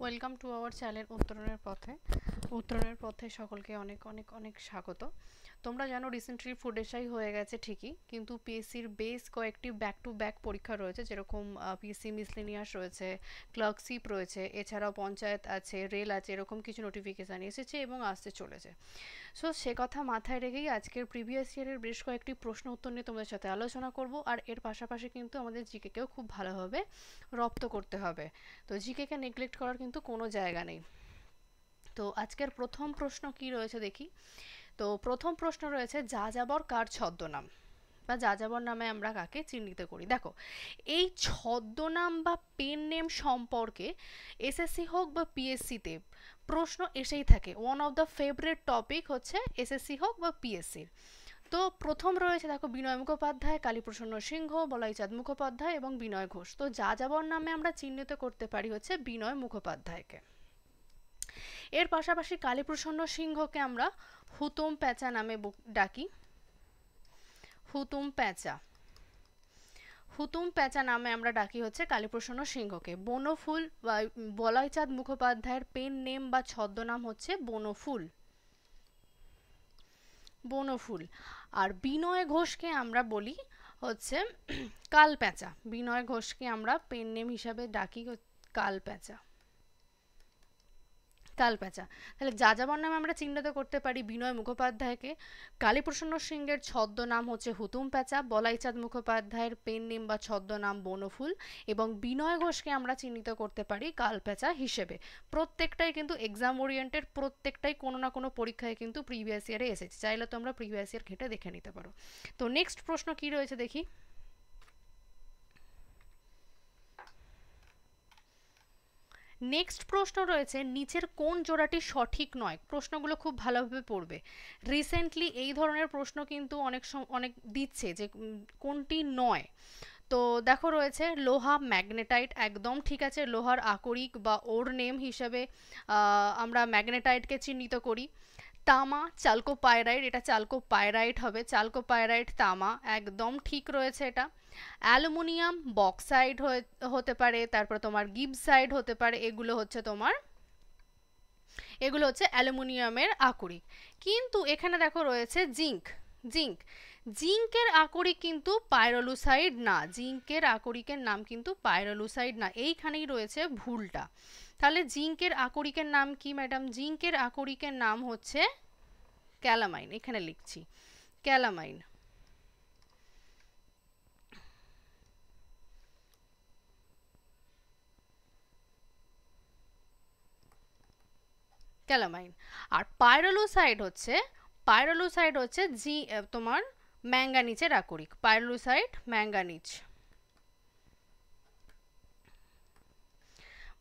Welcome to our channel উত্তরণের পথে সকলকে অনেক অনেক অনেক স্বাগত। তোমরা জানো রিসেন্টলি ফুড এসআই হয়ে গেছে ঠিকই, কিন্তু পিএসসির বেশ কয়েকটি ব্যাক টু ব্যাক পরীক্ষা রয়েছে, যেরকম পিএসসি মিসলেনিয়াস রয়েছে, ক্লার্কশিপ রয়েছে, এছাড়াও পঞ্চায়েত আছে, রেল আছে, এরকম কিছু নোটিফিকেশান এসেছে এবং আসতে চলেছে। সো সে কথা মাথায় রেখেই আজকের প্রিভিয়াস ইয়ারের বেশ কয়েকটি প্রশ্ন উত্তর নিয়ে তোমাদের সাথে আলোচনা করব, আর এর পাশাপাশি কিন্তু আমাদের জিকেকেও খুব ভালোভাবে রপ্ত করতে হবে। তো জিকেকে নেগলেক্ট করার কিন্তু কোনো জায়গা নেই। তো আজকের প্রথম প্রশ্ন কি রয়েছে দেখি। তো প্রথম প্রশ্ন রয়েছে যাযাবর কার ছদ্মনাম, বা যাযাবর নামে আমরা কাকে চিহ্নিত করি। দেখো, এই ছদ্মনাম বা পেন নেম সম্পর্কে এসএসসি হোক বা পিএসসিতে প্রশ্ন এসেই থাকে। One of the favourite topic হচ্ছে এসএসসি হোক বা পিএসসির। তো প্রথম রয়েছে দেখো বিনয় মুখোপাধ্যায়, কালীপ্রসন্ন সিংহ, বলাইচাঁদ মুখোপাধ্যায় এবং বিনয় ঘোষ। তো যাযাবর নামে আমরা চিহ্নিত করতে পারি হচ্ছে বিনয় মুখোপাধ্যায়কে। এর পাশাপাশি কালীপ্রসন্ন সিংহকে আমরা হুতুম প্যাঁচা নামে ডাকি। হুতুম প্যাঁচা নামে আমরা ডাকি হচ্ছে কালীপ্রসন্ন সিংহকে। বনফুল বা বলাইচাঁদ মুখোপাধ্যায়ের পেন নেম বা ছদ্মনাম হচ্ছে বনফুল। আর বিনয় ঘোষকে আমরা বলি হচ্ছে কালপ্যাঁচা। বিনয় ঘোষকে আমরা পেন নেম হিসাবে ডাকি কালপ্যাঁচা। তাহলে যাযাবর নামে আমরা চিহ্নিত করতে পারি বিনয় মুখোপাধ্যায়কে, কালীপ্রসন্ন সিংহের ছদ্মনাম হচ্ছে হুতুম প্যাঁচা, বলাইচাঁদ মুখোপাধ্যায়ের পেন নেম বা ছদ্মনাম বনফুল, এবং বিনয় ঘোষকে আমরা চিহ্নিত করতে পারি কালপ্যাঁচা হিসেবে। প্রত্যেকটাই কিন্তু এক্সাম ওরিয়েন্টেড, প্রত্যেকটাই কোনো না কোনো পরীক্ষায় কিন্তু প্রিভিয়াস ইয়ারে এসেছে, চাইলে তোমরা প্রিভিয়াস ইয়ার ঘেটে দেখে নিতে পারো। তো নেক্সট প্রশ্ন কি রয়েছে দেখি। নেক্সট প্রশ্ন রয়েছে নিচের কোন জোড়াটি সঠিক নয়। প্রশ্নগুলো খুব ভালোভাবে পড়বে। রিসেন্টলি এই ধরনের প্রশ্ন কিন্তু অনেক দিচ্ছে যে কোনটি নয়। তো দেখো রয়েছে লোহা ম্যাগনেটাইট, একদম ঠিক আছে, লোহার আকরিক বা ওর নেম হিসেবে আমরা ম্যাগনেটাইটকে চিহ্নিত করি। তামা চালকোপাইরাইট, এটা চালকোপাইরাইট হবে, চালকোপাইরাইট তামা, একদম ঠিক রয়েছে এটা। অ্যালুমিনিয়াম বক্সাইড হতে পারে, তারপর তোমার গিবসাইড হতে পারে, এগুলো হচ্ছে অ্যালুমিনিয়ামের আকরিক। কিন্তু এখানে দেখো রয়েছে জিঙ্কের আকরিক কিন্তু পাইরোলুসাইড না, জিঙ্কের আকরিকের নাম কিন্তু পাইরোলুসাইড না, এইখানেই রয়েছে ভুলটা। তাহলে জিঙ্কের আকরিকের নাম কি ম্যাডাম? জিঙ্কের আকরিকের নাম হচ্ছে ক্যালামাইন, এখানে লিখছি ক্যালামাইন। আর পাইরোলুসাইড হচ্ছে তোমার ম্যাঙ্গানিজের আকরিক, পাইরোলুসাইড ম্যাঙ্গানিজ।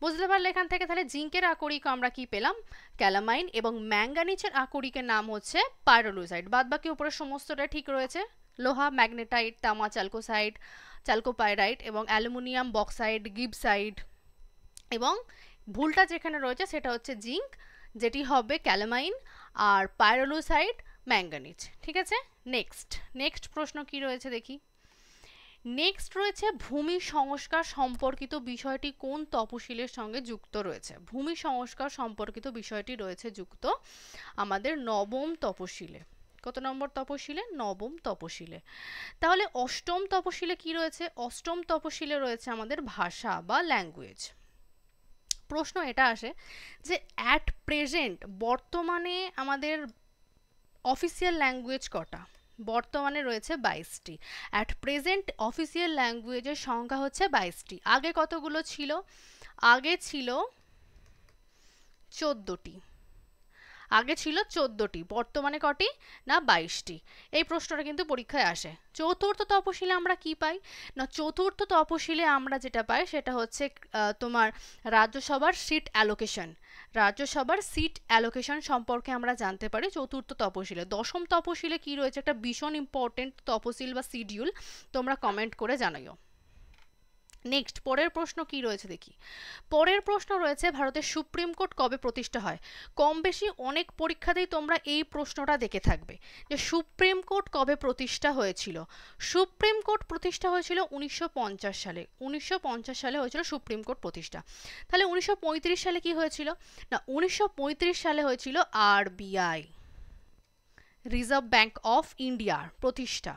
বুঝতে পারলে এখান থেকে? তাহলে জিঙ্কের আকরিক আমরা কি পেলাম? ক্যালামাইন, এবং ম্যাঙ্গানিজের আকরিকের নাম হচ্ছে পাইরোলুসাইড। বাদ বাকি উপরে সমস্তটা ঠিক রয়েছে। লোহা ম্যাগনেটাইট, তামা চালকোপাইরাইট, এবং অ্যালুমিনিয়াম বক্সাইড গিবসাইড, এবং ভুলটা যেখানে রয়েছে সেটা হচ্ছে জিঙ্ক, যেটি হবে ক্যালামাইন, আর পাইরোলুসাইড ম্যাঙ্গানিজ। ঠিক আছে, নেক্সট প্রশ্ন কি রয়েছে দেখি। নেক্সট রয়েছে ভূমি সংস্কার সম্পর্কিত বিষয়টি কোন তপশিলের সঙ্গে যুক্ত রয়েছে। ভূমি সংস্কার সম্পর্কিত বিষয়টি রয়েছে যুক্ত আমাদের নবম তপশিলে। কত নম্বর তপশিলে? নবম তপশিলে। তাহলে অষ্টম তপশিলে কি রয়েছে? অষ্টম তপশিলে রয়েছে আমাদের ভাষা বা ল্যাঙ্গুয়েজ। প্রশ্ন এটা আসে যে অ্যাট প্রেজেন্ট বর্তমানে আমাদের অফিসিয়াল ল্যাঙ্গুয়েজ কটা? বর্তমানে রয়েছে 22টি। অ্যাট প্রেজেন্ট অফিসিয়াল ল্যাঙ্গুয়েজের সংখ্যা হচ্ছে 22টি। আগে কতগুলো ছিল? আগে ছিল 14টি। বর্তমানে কটি? না 22টি। এই প্রশ্নটা কিন্তু পরীক্ষায় আসে। চতুর্থ তপশিলে আমরা কি পাই? না চতুর্থ তপশিলে আমরা যেটা পাই সেটা হচ্ছে তোমার রাজ্যসভার সিট অ্যালোকেশন সম্পর্কে আমরা জানতে পারি চতুর্থ তপশিলে। দশম তপশিলে কি রয়েছে? একটা ভীষণ ইম্পর্টেন্ট তপশিল বা শিডিউল, তোমরা কমেন্ট করে জানাইও। নেক্সট পরের প্রশ্ন কি রয়েছে দেখি। পরের প্রশ্ন রয়েছে ভারতের সুপ্রিম কোর্ট কবে প্রতিষ্ঠা হয়। কম বেশি অনেক পরীক্ষাতেই তোমরা এই প্রশ্নটা দেখে থাকবে যে সুপ্রিম কোর্ট কবে প্রতিষ্ঠা হয়েছিল। সুপ্রিম কোর্ট প্রতিষ্ঠা হয়েছিল 1950 সালে। 1950 সালে হয়েছিল সুপ্রিম কোর্ট প্রতিষ্ঠা। তাহলে 1935 সালে কি হয়েছিল না, 1935 সালে হয়েছিল আরবিআই, রিজার্ভ ব্যাংক অফ ইন্ডিয়ার প্রতিষ্ঠা।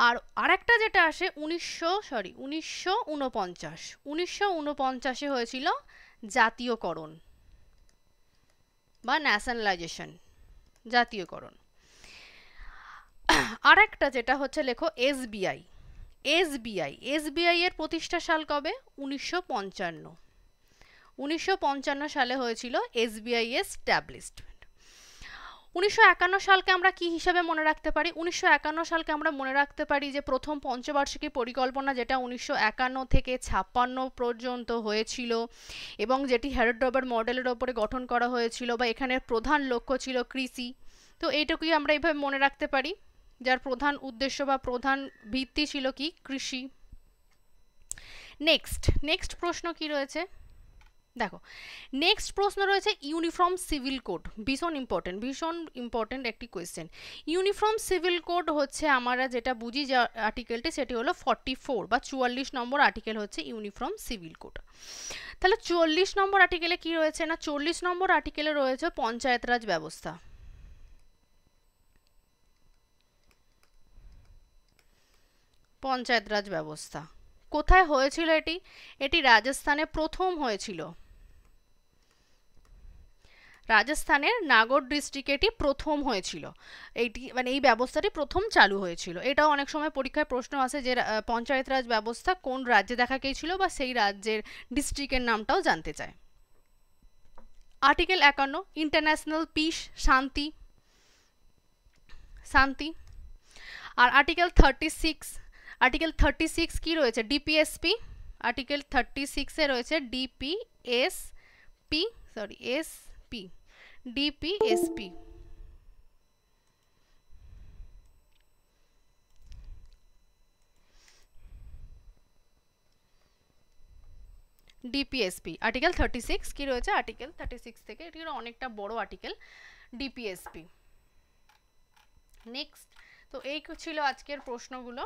আর আরেকটা যেটা আসে 1949 হয়েছিল জাতীয়করণ বা ন্যাশনালাইজেশন, জাতীয়করণ। আরেকটা যেটা হচ্ছে লেখো এসবিআই। এসবিআই এর প্রতিষ্ঠা সাল কবে? 1955 সালে হয়েছিল এসবিআই এস্টাবলিশড। 1951 সালকে আমরা কি হিসাবে মনে রাখতে পারি? 1951 সালকে আমরা মনে রাখতে পারি যে প্রথম পঞ্চবার্ষিকী পরিকল্পনা, যেটা 1951 থেকে 56 পর্যন্ত হয়েছিল এবং যেটি হ্যারোড-রবার্ট মডেলের ওপরে গঠন করা হয়েছিল, বা এখানের প্রধান লক্ষ্য ছিল কৃষি। তো এইটুকুই আমরা এইভাবে মনে রাখতে পারি, যার প্রধান উদ্দেশ্য বা প্রধান ভিত্তি ছিল কি? কৃষি। নেক্সট প্রশ্ন কি রয়েছে দেখো। নেক্সট প্রশ্ন রয়েছে ইউনিফর্ম সিভিল কোড। ভীষণ ইম্পর্টেন্ট একটি কোয়েশ্চেন। ইউনিফর্ম সিভিল কোড হচ্ছে আমরা যেটা বুঝি যে আর্টিকেলটি, সেটি হলো 44 বা 44 নম্বর আর্টিকেল হচ্ছে ইউনিফর্ম সিভিল কোড। তাহলে 40 নম্বর আর্টিকেলে কি রয়েছে না, 40 নম্বর আর্টিকেলে রয়েছে পঞ্চায়েত রাজ ব্যবস্থা। পঞ্চায়েত রাজ ব্যবস্থা কোথায় হয়েছিল? এটি রাজস্থানে প্রথম হয়েছিল। রাজস্থানের নাগর ডিস্ট্রিক্টে এটি প্রথম হয়েছিল। এইটি মানে এই ব্যবস্থাটি প্রথম চালু হয়েছিল। এটাও অনেক সময় পরীক্ষায় প্রশ্ন আসে যে পঞ্চায়েত রাজ ব্যবস্থা কোন রাজ্যে দেখা গিয়েছিল, বা সেই রাজ্যের ডিস্ট্রিক্টের নামটাও জানতে চায়। আর্টিকেল 51 ইন্টারন্যাশনাল পিস, শান্তি। আর আর্টিকেল 36 কি রয়েছে? ডিপিএসপি। আর্টিকেল 36 এ রয়েছে ডিপিএসপি। আর্টিকেল 36 কি রয়েছে? আর্টিকেল 36 থেকে, এটি অনেকটা বড় আর্টিকেল, ডিপিএসপি। নেক্সট, তো এই ছিল আজকের প্রশ্নগুলো।